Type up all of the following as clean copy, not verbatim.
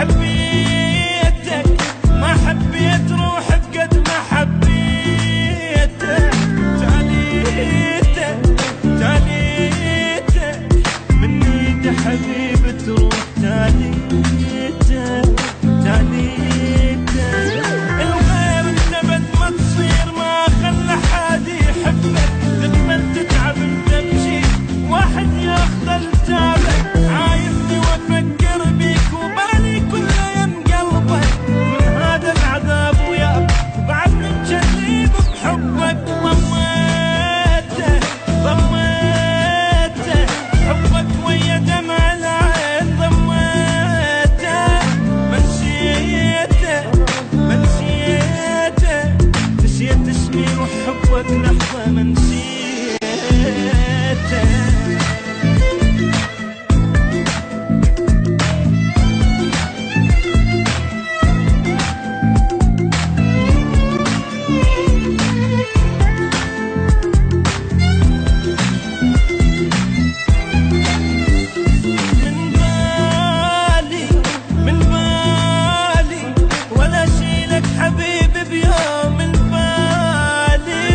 حبيتك ما حبيت روحي بقد ما حبيتك. تاليتك من ايدي حبيبي تروح تاليتك. الغير انت بد ما تصير ما خلى حد يحبك. لما تتعب انت بشي واحد ياخذ التابك. عايزني وافكر بيك وبالي كله يم قلبك. من هذا العذاب وياك وبعد من جليب بحبك. ضميته حبك ويا دمع العين. ضميته منسيته نسيت اسمي وحبك لحظة منسيته. من بالي ولا شيلك حبيبي بيوم. من بالي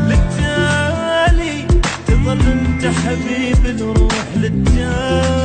للتالي تظل انت حبيبي نروح للتالي.